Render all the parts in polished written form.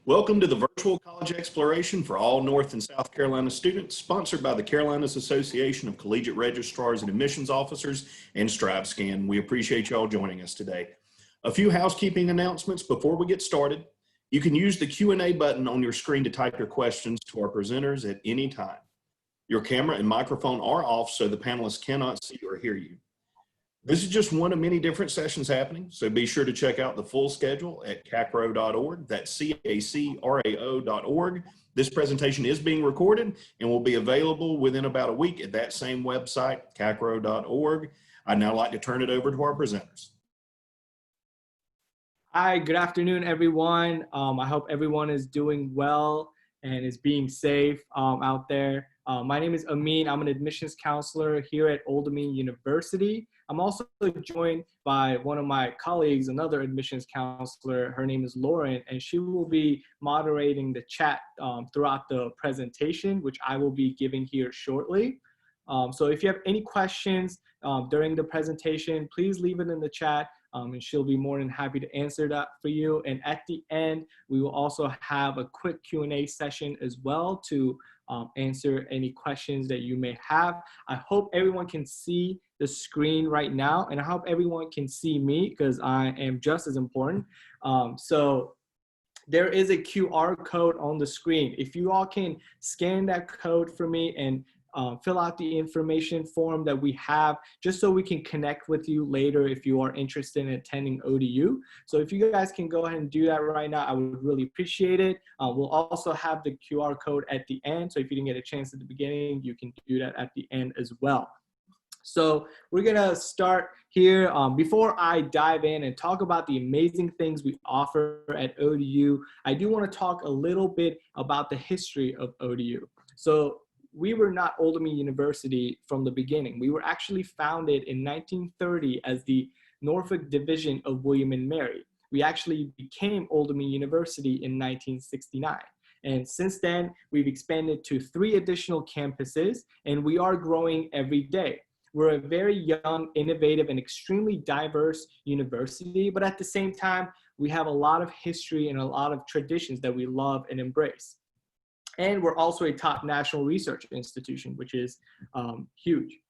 Welcome to the virtual college exploration for all North and South Carolina students, sponsored by the Carolinas Association of Collegiate Registrars and Admissions Officers and StriveScan. We appreciate y'all joining us today. A few housekeeping announcements before we get started. You can use the Q&A button on your screen to type your questions to our presenters at any time. Your camera and microphone are off so the panelists cannot see or hear you. This is just one of many different sessions happening, so be sure to check out the full schedule at CACRAO.org. That's CACRAO.org. This presentation is being recorded and will be available within about a week at that same website, CACRAO.org. I'd now like to turn it over to our presenters. Hi, good afternoon, everyone. I hope everyone is doing well and is being safe out there. My name is Amin. I'm an admissions counselor here at Old Dominion University. I'm also joined by one of my colleagues, another admissions counselor. Her name is Lauren, and she will be moderating the chat throughout the presentation, which I will be giving here shortly. So if you have any questions during the presentation, please leave it in the chat, and she'll be more than happy to answer that for you. And at the end, we will also have a quick Q&A session as well to answer any questions that you may have. I hope everyone can see the screen right now, and I hope everyone can see me because I am just as important. So there is a QR code on the screen. If you all can scan that code for me and fill out the information form that we have, just so we can connect with you later if you are interested in attending ODU. So if you guys can go ahead and do that right now, I would really appreciate it. We'll also have the QR code at the end. So if you didn't get a chance at the beginning, you can do that at the end as well. So we're gonna start here. Before I dive in and talk about the amazing things we offer at ODU, I do wanna talk a little bit about the history of ODU. So we were not Old Dominion University from the beginning. We were actually founded in 1930 as the Norfolk division of William and Mary. We actually became Old Dominion University in 1969. And since then, we've expanded to 3 additional campuses, and we are growing every day. We're a very young, innovative, and extremely diverse university, but at the same time, we have a lot of history and a lot of traditions that we love and embrace. And we're also a top national research institution, which is huge.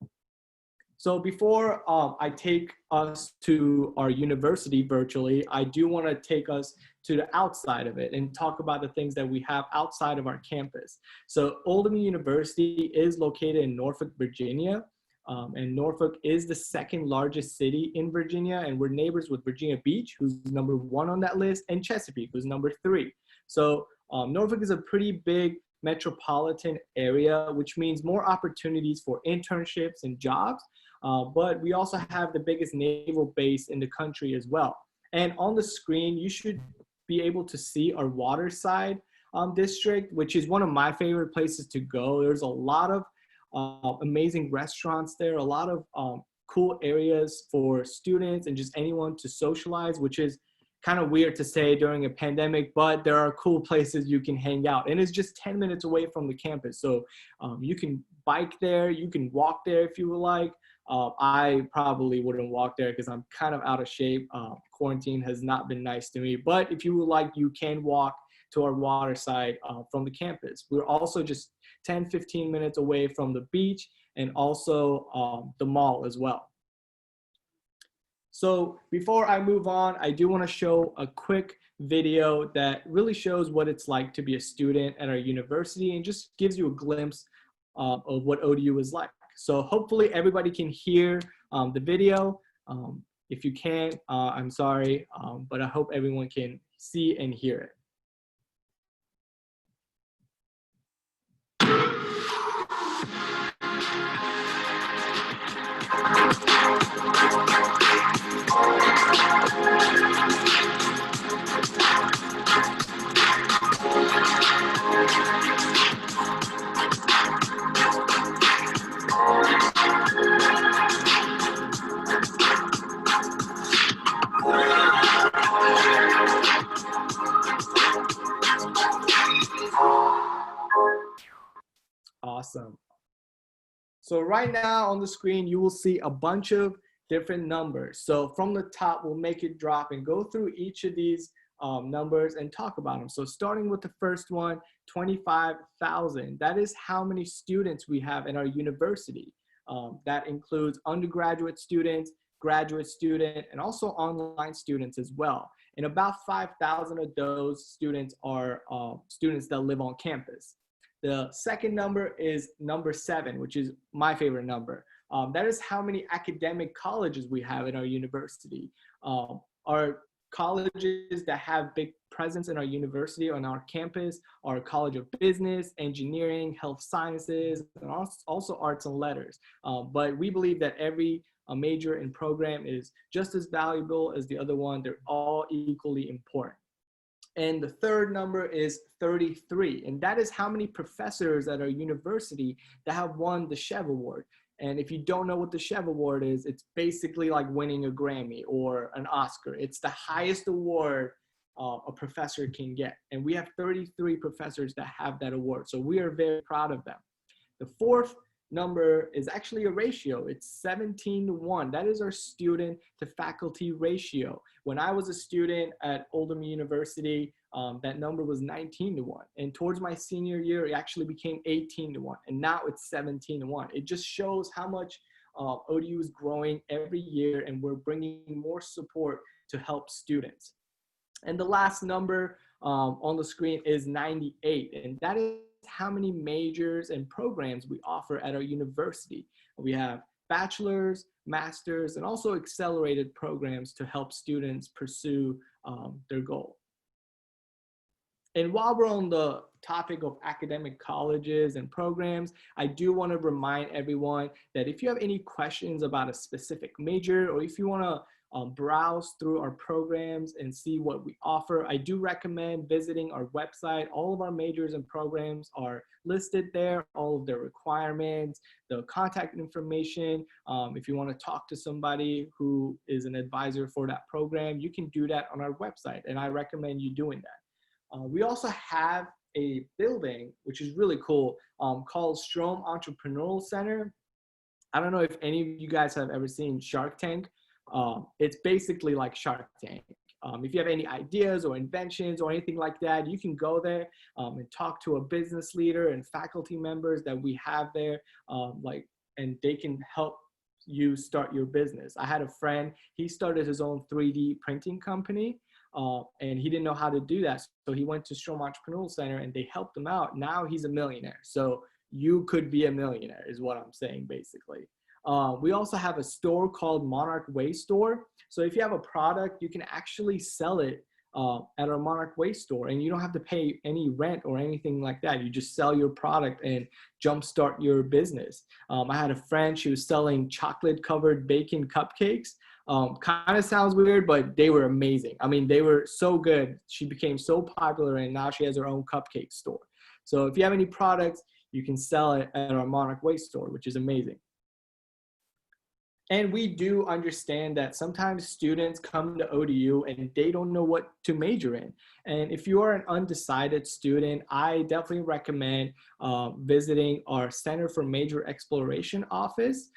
So before I take us to our university virtually, I do want to take us to the outside of it and talk about the things that we have outside of our campus. So Old Dominion University is located in Norfolk, Virginia. And Norfolk is the 2nd largest city in Virginia, and we're neighbors with Virginia Beach, who's number 1 on that list, and Chesapeake, who's number 3. So Norfolk is a pretty big metropolitan area, which means more opportunities for internships and jobs, but we also have the biggest naval base in the country as well. And on the screen, you should be able to see our Waterside district, which is one of my favorite places to go. There's a lot of amazing restaurants there, a lot of cool areas for students and just anyone to socialize, which is kind of weird to say during a pandemic, but there are cool places you can hang out. And it's just 10 minutes away from the campus. So you can bike there, you can walk there if you would like. I probably wouldn't walk there because I'm kind of out of shape. Quarantine has not been nice to me, but if you would like, you can walk to our Waterside from the campus. We're also just 10-15 minutes away from the beach and also the mall as well. So before I move on, I do want to show a quick video that really shows what it's like to be a student at our university and just gives you a glimpse of what ODU is like. So hopefully everybody can hear the video. If you can't, I'm sorry, but I hope everyone can see and hear it. Awesome. So right now on the screen, you will see a bunch of different numbers. So from the top, we'll make it drop and go through each of these numbers and talk about them. So starting with the first one, 25,000. That is how many students we have in our university. That includes undergraduate students, graduate student, and also online students as well. And about 5,000 of those students are students that live on campus. The second number is number 7, which is my favorite number. That is how many academic colleges we have in our university. Our colleges that have big presence in our university on our campus are College of Business, Engineering, Health Sciences, and also Arts and Letters. But we believe that every major and program is just as valuable as the other one. They're all equally important. And the third number is 33, and that is how many professors at our university that have won the Chev Award. And if you don't know what the Chev Award is, it's basically like winning a Grammy or an Oscar. It's the highest award a professor can get. And we have 33 professors that have that award. So we are very proud of them. The fourth number is actually a ratio. It's 17:1. That is our student to faculty ratio. When I was a student at Old Dominion University, that number was 19:1. And towards my senior year, it actually became 18:1. And now it's 17:1. It just shows how much ODU is growing every year, and we're bringing more support to help students. And the last number on the screen is 98. And that is how many majors and programs we offer at our university. We have bachelor's, master's, and also accelerated programs to help students pursue their goal. And while we're on the topic of academic colleges and programs, I do want to remind everyone that if you have any questions about a specific major, or if you want to browse through our programs and see what we offer, I do recommend visiting our website. All of our majors and programs are listed there, all of their requirements, the contact information. If you want to talk to somebody who is an advisor for that program, you can do that on our website, and I recommend you doing that. We also have a building, which is really cool, called Strom Entrepreneurial Center. I don't know if any of you guys have ever seen Shark Tank. It's basically like Shark Tank. If you have any ideas or inventions or anything like that, you can go there and talk to a business leader and faculty members that we have there, and they can help you start your business. I had a friend, he started his own 3D printing company, and he didn't know how to do that. So he went to Strom Entrepreneurial Center and they helped him out. Now he's a millionaire. So you could be a millionaire is what I'm saying, basically. We also have a store called Monarch Way Store. So if you have a product, you can actually sell it at our Monarch Way Store, and you don't have to pay any rent or anything like that. You just sell your product and jumpstart your business. I had a friend, she was selling chocolate covered bacon cupcakes. Kind of sounds weird, but they were amazing. I mean, they were so good. She became so popular, and now she has her own cupcake store. So if you have any products, you can sell it at our Monarch Way Store, which is amazing. And we do understand that sometimes students come to ODU and they don't know what to major in. And if you are an undecided student, I definitely recommend visiting our Center for Major Exploration office.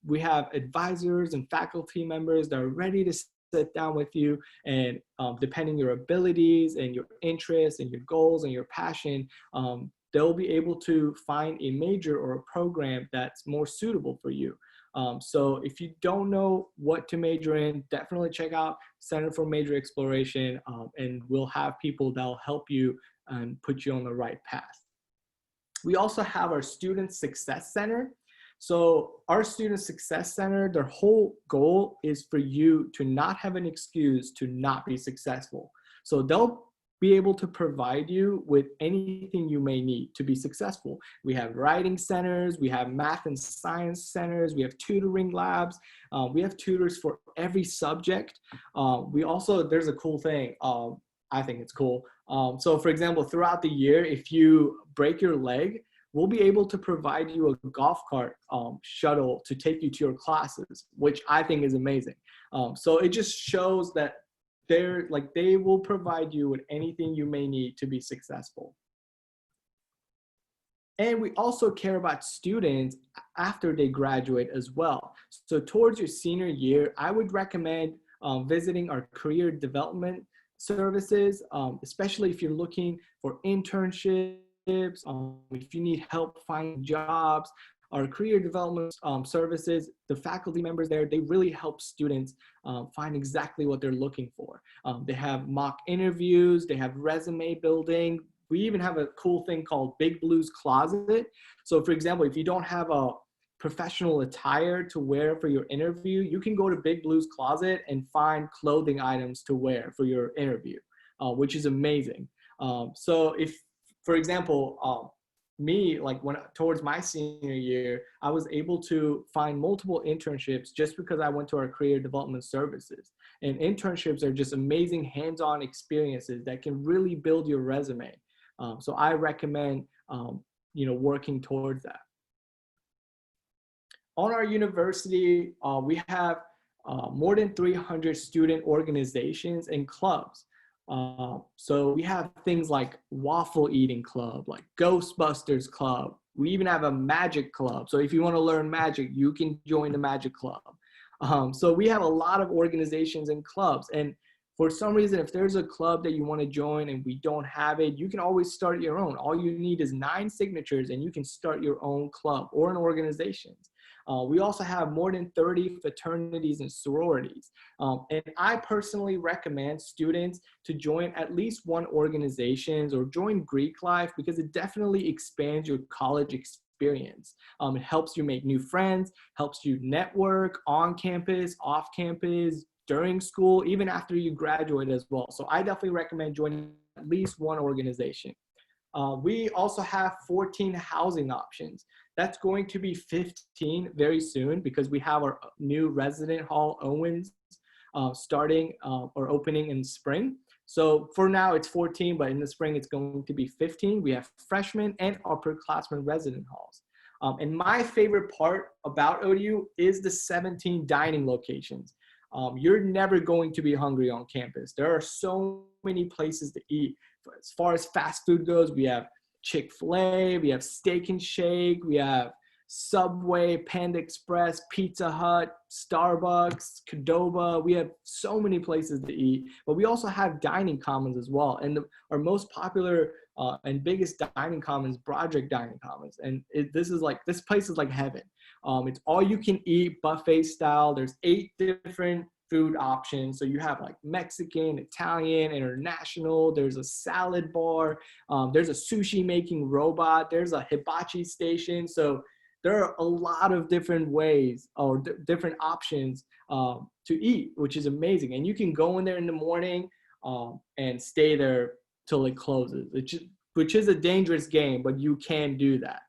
We have advisors and faculty members that are ready to sit down with you, and depending your abilities and your interests and your goals and your passion, they'll be able to find a major or a program that's more suitable for you. So if you don't know what to major in, definitely check out Center for Major Exploration, and we'll have people that'll help you and put you on the right path. We also have our Student Success Center. So our Student Success Center, their whole goal is for you to not have an excuse to not be successful. So they'll be able to provide you with anything you may need to be successful. We have writing centers, we have math and science centers, we have tutoring labs, we have tutors for every subject. We also, there's a cool thing, I think it's cool. So for example, throughout the year, if you break your leg, we'll be able to provide you a golf cart shuttle to take you to your classes, which I think is amazing. So it just shows that they will provide you with anything you may need to be successful. And we also care about students after they graduate as well. So towards your senior year, I would recommend visiting our career development services, especially if you're looking for internships, if you need help finding jobs. Our career development services, the faculty members there, they really help students find exactly what they're looking for. They have mock interviews, they have resume building. We even have a cool thing called Big Blue's Closet. So for example, if you don't have a professional attire to wear for your interview, you can go to Big Blue's Closet and find clothing items to wear for your interview, which is amazing. So if, for example, me, like towards my senior year, I was able to find multiple internships just because I went to our career development services. And internships are just amazing hands-on experiences that can really build your resume. So I recommend, working towards that. On our university, we have more than 300 student organizations and clubs. So we have things like Waffle Eating Club, like Ghostbusters Club. We even have a Magic Club. So if you want to learn magic, you can join the Magic Club. So we have a lot of organizations and clubs. And for some reason, if there's a club that you want to join and we don't have it, you can always start your own. All you need is 9 signatures and you can start your own club or an organization. We also have more than 30 fraternities and sororities. And I personally recommend students to join at least one organization or join Greek life because it definitely expands your college experience. It helps you make new friends, helps you network on campus, off campus, during school, even after you graduate as well. So I definitely recommend joining at least one organization. We also have 14 housing options. That's going to be 15 very soon because we have our new resident hall, Owens, starting or opening in spring. So for now it's 14, but in the spring it's going to be 15. We have freshman and upperclassmen resident halls. And my favorite part about ODU is the 17 dining locations. You're never going to be hungry on campus. There are so many places to eat. As far as fast food goes, we have Chick-fil-A, we have Steak and Shake, we have Subway, Panda Express, Pizza Hut, Starbucks, Qdoba. We have so many places to eat, but we also have dining commons as well. And our most popular and biggest dining commons, Broderick Dining Commons. And this place is like heaven. It's all you can eat buffet style. There's 8 different food options. So you have like Mexican, Italian, international. There's a salad bar. There's a sushi making robot. There's a hibachi station. So there are a lot of different ways or different options to eat, which is amazing. And you can go in there in the morning and stay there till it closes, which is a dangerous game, but you can do that.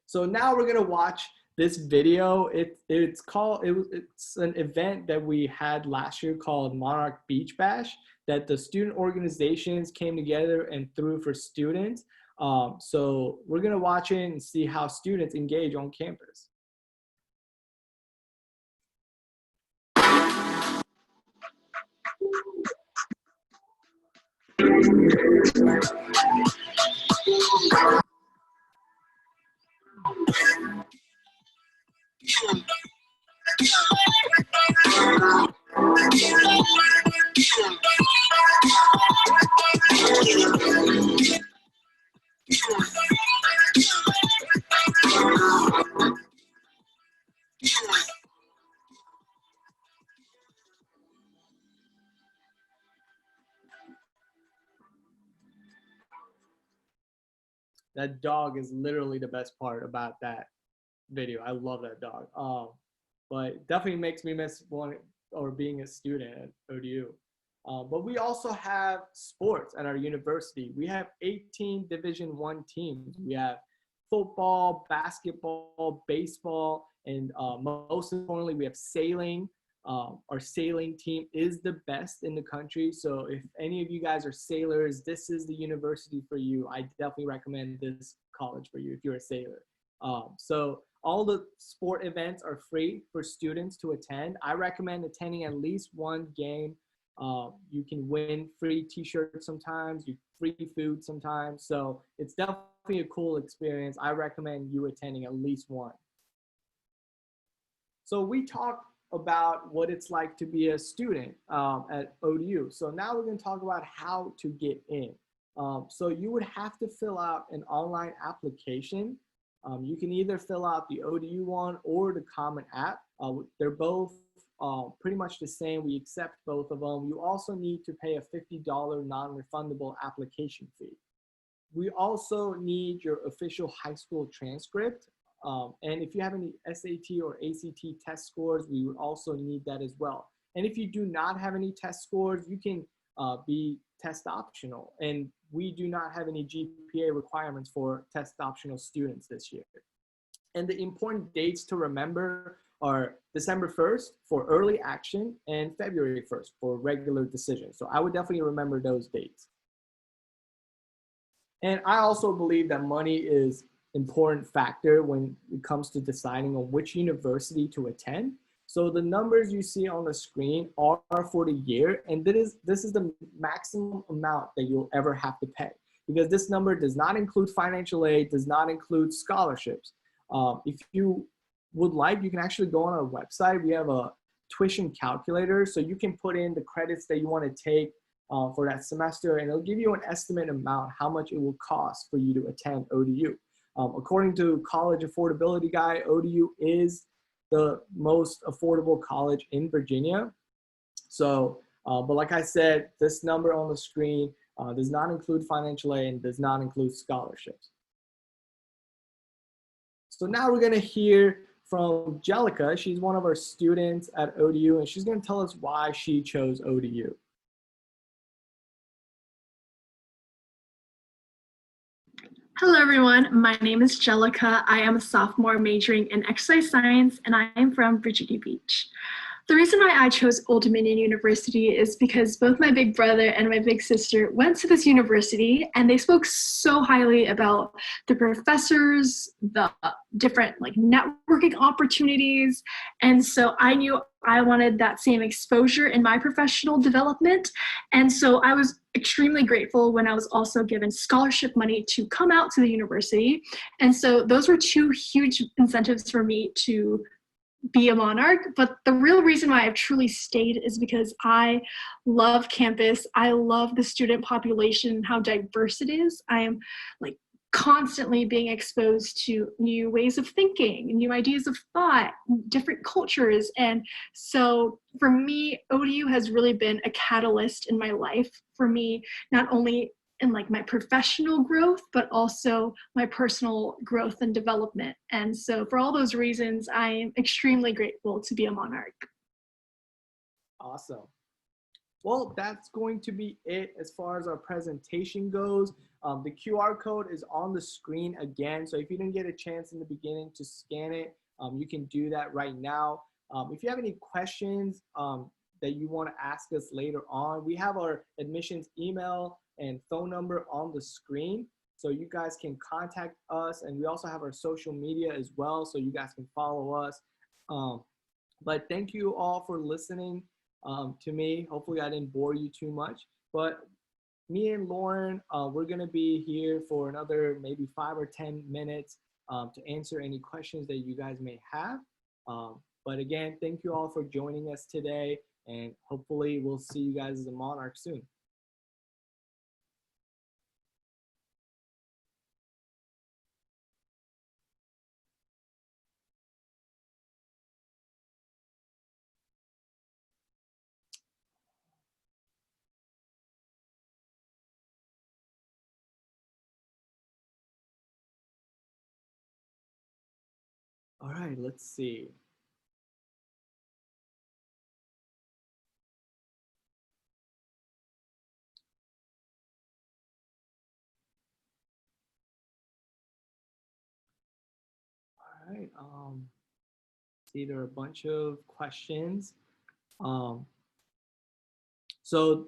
So now we're gonna watch this video. It's an event that we had last year called Monarch Beach Bash that the student organizations came together and threw for students. So we're gonna watch it and see how students engage on campus. That dog is literally the best part about that video. I love that dog. But definitely makes me miss being a student at ODU. But we also have sports at our university. We have 18 Division I teams. We have football, basketball, baseball, and most importantly, we have sailing. Our sailing team is the best in the country. So if any of you guys are sailors, this is the university for you. I definitely recommend this college for you if you're a sailor. So all the sport events are free for students to attend. I recommend attending at least one game. You can win free t-shirts sometimes, free food sometimes. So it's definitely a cool experience. I recommend you attending at least one. So we talked about what it's like to be a student at ODU. So now we're going to talk about how to get in. So you would have to fill out an online application. You can either fill out the ODU one or the Common App. They're both pretty much the same. We accept both of them. You also need to pay a $50 non-refundable application fee. We also need your official high school transcript. And if you have any SAT or ACT test scores, we would also need that as well. And if you do not have any test scores, you can be test optional. And we do not have any GPA requirements for test optional students this year. And the important dates to remember are December 1st for early action and February 1st for regular decisions. So I would definitely remember those dates. And I also believe that money is an important factor when it comes to deciding on which university to attend. So the numbers you see on the screen are for the year, and this is the maximum amount that you'll ever have to pay, because this number does not include financial aid, does not include scholarships. If you would like, you can actually go on our website. We have a tuition calculator, so you can put in the credits that you want to take for that semester, and it'll give you an estimate amount how much it will cost for you to attend ODU. According to College Affordability Guide, ODU is the most affordable college in Virginia. So, but like I said, this number on the screen does not include financial aid and does not include scholarships. So now we're gonna hear from Jellica. She's one of our students at ODU, and she's gonna tell us why she chose ODU. Hello, everyone. My name is Jellica. I am a sophomore majoring in exercise science, and I am from Virginia Beach. The reason why I chose Old Dominion University is because both my big brother and my big sister went to this university, and they spoke so highly about the professors, the different networking opportunities. And so I knew I wanted that same exposure in my professional development. And so I was extremely grateful when I was also given scholarship money to come out to the university. And so those were two huge incentives for me to be a Monarch. But the real reason why I've truly stayed is because I love campus. I love the student population, how diverse it is. I am constantly being exposed to new ways of thinking, new ideas of thought, different cultures. And so for me, ODU has really been a catalyst in my life for me, not only in my professional growth, but also my personal growth and development. And so for all those reasons, I am extremely grateful to be a Monarch. Awesome. Well, that's going to be it as far as our presentation goes. The QR code is on the screen again. So if you didn't get a chance in the beginning to scan it, you can do that right now. If you have any questions that you want to ask us later on, we have our admissions email and phone number on the screen. So you guys can contact us, and we also have our social media as well, so you guys can follow us. But thank you all for listening to me. Hopefully I didn't bore you too much, but me and Lauren, we're gonna be here for another maybe 5 or 10 minutes to answer any questions that you guys may have. But again, thank you all for joining us today, and hopefully we'll see you guys as a Monarch soon. All right, let's see. All right, see, there are a bunch of questions. So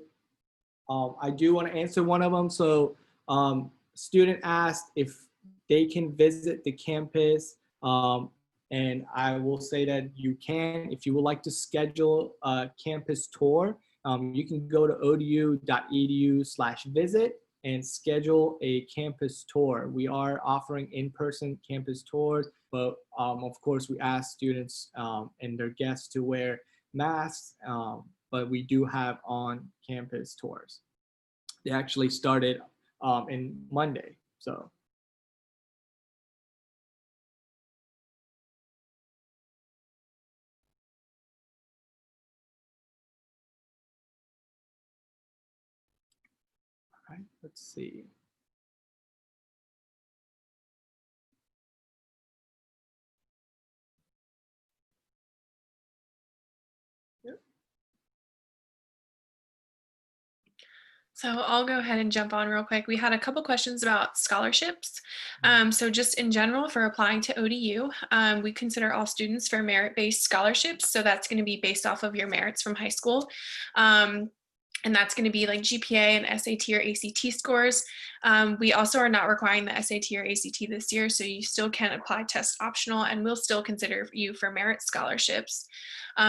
I do want to answer one of them. So student asked if they can visit the campus, and I will say that you can. If you would like to schedule a campus tour, you can go to odu.edu/visit, and schedule a campus tour. We are offering in-person campus tours, but of course we ask students and their guests to wear masks, but we do have on-campus tours. They actually started in Monday, so. All right, let's see. So I'll go ahead and jump on real quick. We had a couple questions about scholarships. So just in general, for applying to ODU, we consider all students for merit-based scholarships. So that's going to be based off of your merits from high school. And that's going to be like GPA and SAT or ACT scores. We also are not requiring the SAT or ACT this year, so you still can apply test optional, and we'll still consider you for merit scholarships.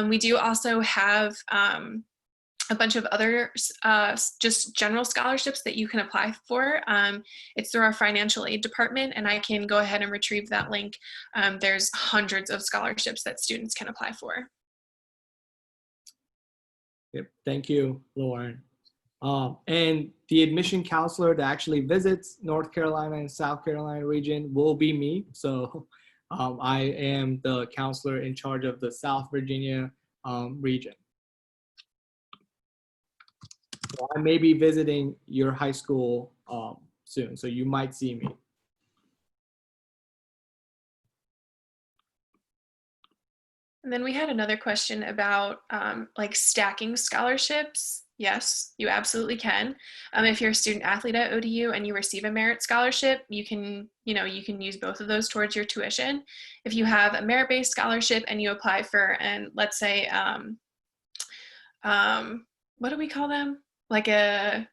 We do also have a bunch of other just general scholarships that you can apply for. It's through our financial aid department, and I can go ahead and retrieve that link. There's hundreds of scholarships that students can apply for. Yep, thank you, Lauren. And the admission counselor that actually visits North Carolina and South Carolina region will be me. So I am the counselor in charge of the South Virginia region. So I may be visiting your high school soon, so you might see me. And then we had another question about like stacking scholarships. Yes, you absolutely can. If you're a student athlete at ODU and you receive a merit scholarship, you can use both of those towards your tuition. If you have a merit-based scholarship and you apply for, and let's say, what do we call them? Like a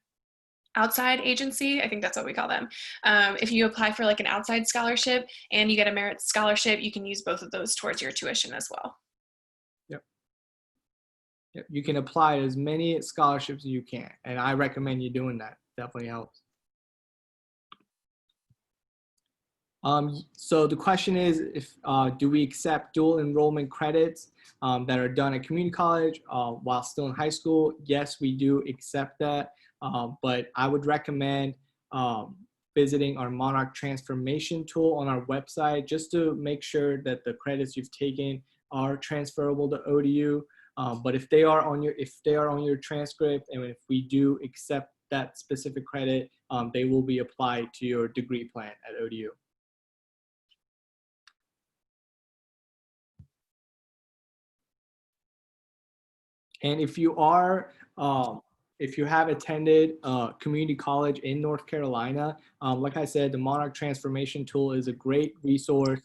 outside agency, I think that's what we call them. If you apply for like an outside scholarship and you get a merit scholarship, you can use both of those towards your tuition as well. Yep, you can apply as many scholarships as you can, and I recommend you doing that. Definitely helps. So the question is, if do we accept dual enrollment credits that are done at community college while still in high school? Yes, we do accept that, but I would recommend visiting our Monarch Transformation tool on our website just to make sure that the credits you've taken are transferable to ODU. But if they are on your transcript, and if we do accept that specific credit, they will be applied to your degree plan at ODU. And if you have attended community college in North Carolina, like I said, the Monarch Transformation tool is a great resource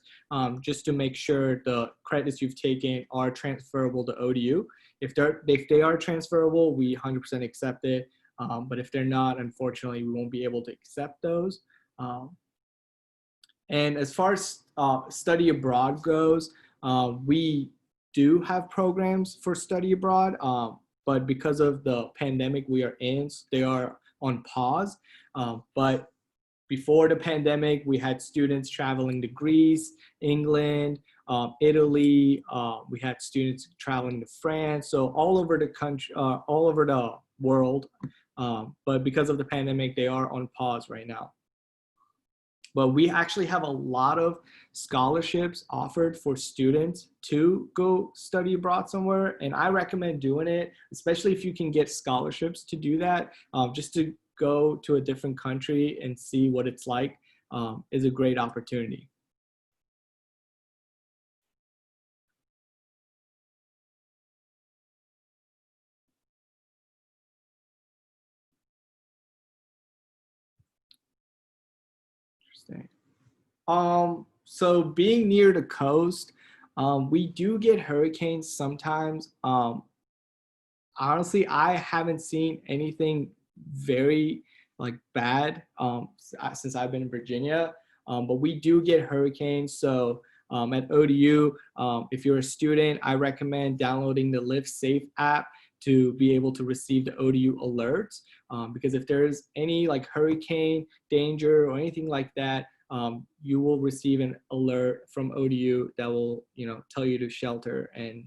just to make sure the credits you've taken are transferable to ODU. If they are transferable, we 100% accept it. But if they're not, unfortunately, we won't be able to accept those. And as far as study abroad goes, we do have programs for study abroad, but because of the pandemic we are in, they are on pause. But before the pandemic, we had students traveling to Greece, England, Italy. We had students traveling to France, so all over the country, all over the world. But because of the pandemic, they are on pause right now. But we actually have a lot of scholarships offered for students to go study abroad somewhere. And I recommend doing it, especially if you can get scholarships to do that. Just to go to a different country and see what it's like is a great opportunity. Interesting. So being near the coast, we do get hurricanes sometimes. Honestly, I haven't seen anything very bad since I've been in Virginia, but we do get hurricanes. So at ODU, if you're a student, I recommend downloading the Live Safe app to be able to receive the ODU alerts. Because if there's any like hurricane danger or anything like that, you will receive an alert from ODU that will, tell you to shelter and,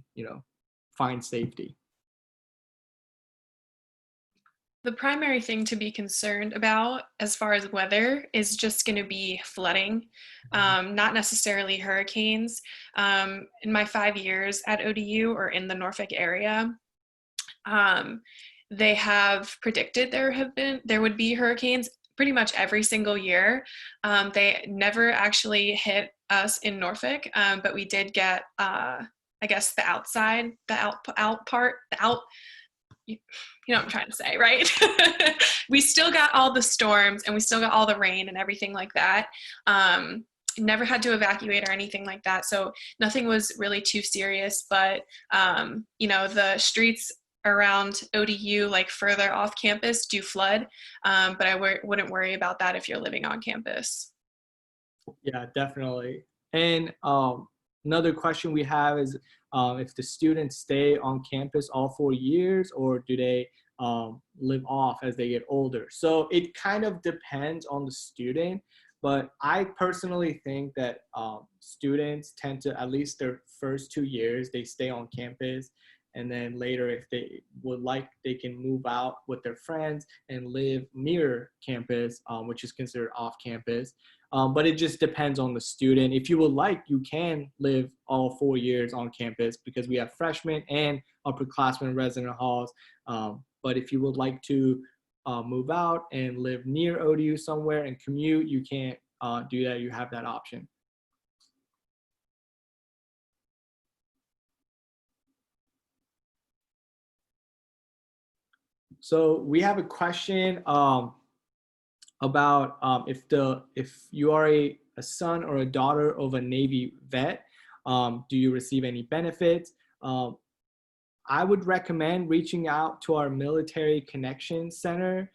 find safety. The primary thing to be concerned about as far as weather is just going to be flooding, not necessarily hurricanes. In my 5 years at ODU or in the Norfolk area, they have predicted there would be hurricanes pretty much every single year. They never actually hit us in Norfolk, but we did get, I guess, the out part, you know what I'm trying to say, right? We still got all the storms and we still got all the rain and everything like that. Never had to evacuate or anything like that. So nothing was really too serious, but, the streets around ODU, like further off campus, do flood. But I wouldn't worry about that if you're living on campus. Yeah, definitely. And another question we have is if the students stay on campus all 4 years, or do they live off as they get older? So it kind of depends on the student, but I personally think that students tend to, at least their first 2 years, they stay on campus. And then later, if they would like, they can move out with their friends and live near campus, which is considered off campus. But it just depends on the student. If you would like, you can live all 4 years on campus because we have freshmen and upperclassmen resident halls. But if you would like to move out and live near ODU somewhere and commute, you can't do that. You have that option. So we have a question about if you are a son or a daughter of a Navy vet, do you receive any benefits? I would recommend reaching out to our Military Connections Center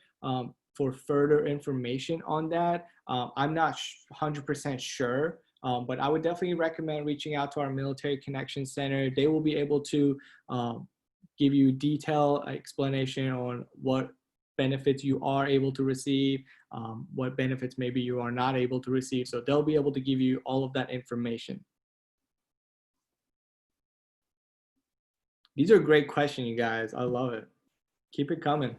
for further information on that. I'm not 100% sure, but I would definitely recommend reaching out to our Military Connections Center. They will be able to give you detailed explanation on what benefits you are able to receive, what benefits maybe you are not able to receive. So they'll be able to give you all of that information. These are great questions, you guys. I love it. Keep it coming.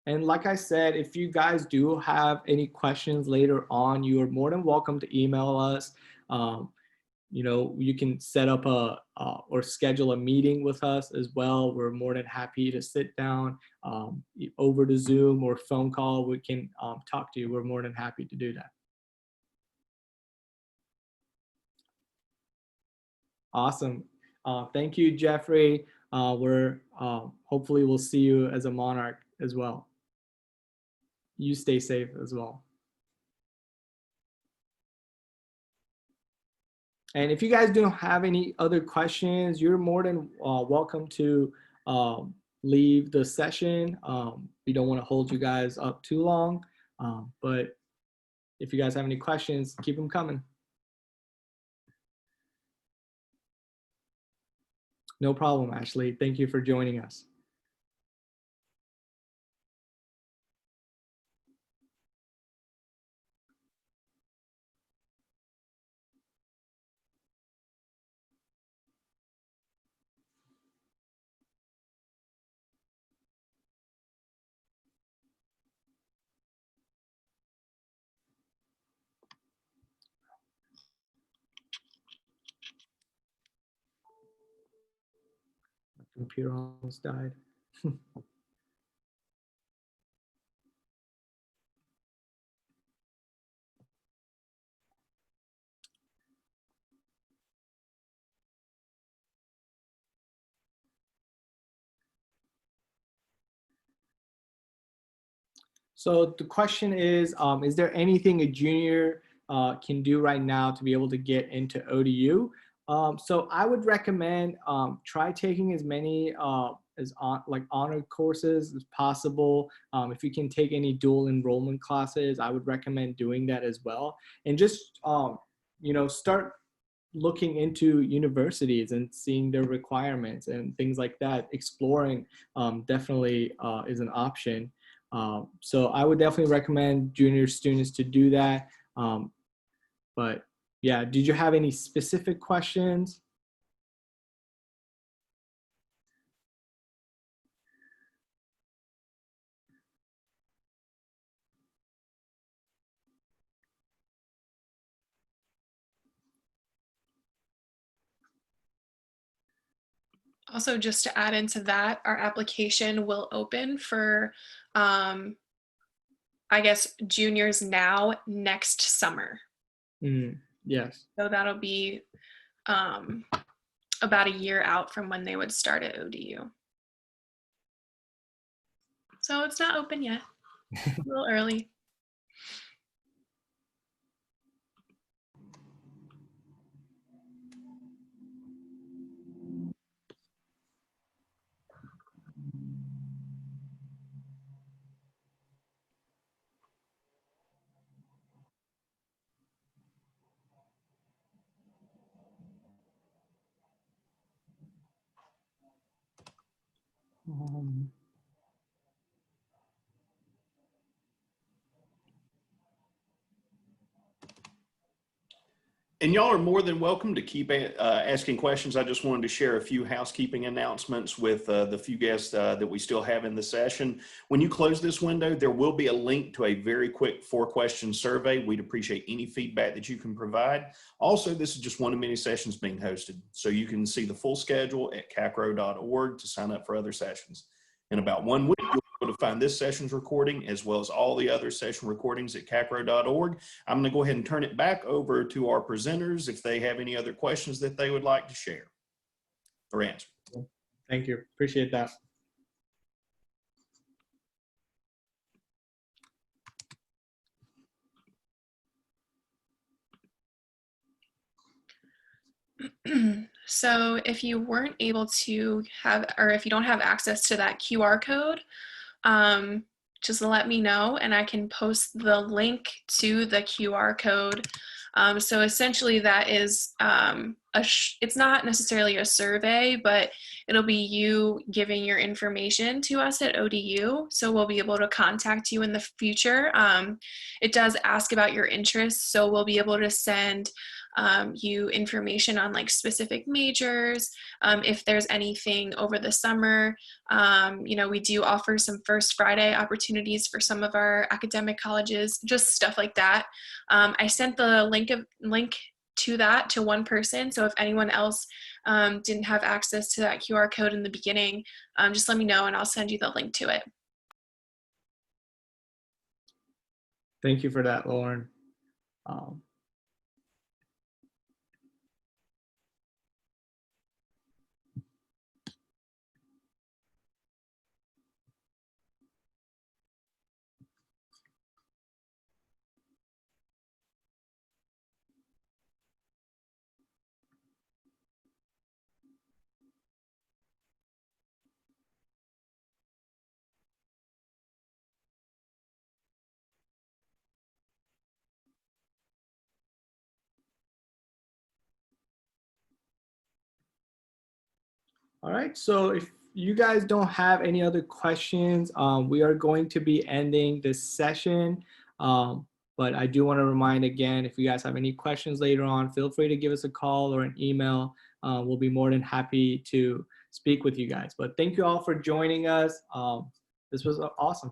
And like I said, if you guys do have any questions later on, you are more than welcome to email us. You can set up or schedule a meeting with us as well. We're more than happy to sit down over the Zoom or phone call. We can talk to you. We're more than happy to do that. Awesome. Thank you, Jeffrey. Hopefully we'll see you as a Monarch as well. You stay safe as well. And if you guys don't have any other questions, you're more than welcome to leave the session. We don't want to hold you guys up too long, but if you guys have any questions, keep them coming. No problem, Ashley. Thank you for joining us. My computer almost died. So the question is there anything a junior can do right now to be able to get into ODU? So I would recommend try taking as many like honor courses as possible. If you can take any dual enrollment classes, I would recommend doing that as well. And just start looking into universities and seeing their requirements and things like that. Exploring definitely is an option. So I would definitely recommend junior students to do that. But yeah, did you have any specific questions? Also, just to add into that, our application will open for, I guess, juniors now next summer. Yes. So that'll be about a year out from when they would start at ODU. So it's not open yet, a little early. And y'all are more than welcome to keep asking questions. I just wanted to share a few housekeeping announcements with the few guests that we still have in the session. When you close this window, there will be a link to a very quick 4-question survey. We'd appreciate any feedback that you can provide. Also, this is just one of many sessions being hosted, so you can see the full schedule at CACRAO.org to sign up for other sessions. In about 1 week, you'll be able to find this session's recording as well as all the other session recordings at CACRAO.org. I'm going to go ahead and turn it back over to our presenters if they have any other questions that they would like to share or answer. Thank you. Appreciate that. So if you weren't able to have, or if you don't have access to that QR code, just let me know and I can post the link to the QR code. So essentially that is, it's not necessarily a survey, but it'll be you giving your information to us at ODU. So we'll be able to contact you in the future. It does ask about your interests, so we'll be able to send you information on like specific majors, if there's anything over the summer. We do offer some First Friday opportunities for some of our academic colleges, just stuff like that. I sent the link to that to one person, so if anyone else didn't have access to that QR code in the beginning, just let me know and I'll send you the link to it. Thank you for that, Lauren. All right, so if you guys don't have any other questions, we are going to be ending this session. But I do want to remind again, if you guys have any questions later on, feel free to give us a call or an email. We'll be more than happy to speak with you guys. But thank you all for joining us. This was awesome.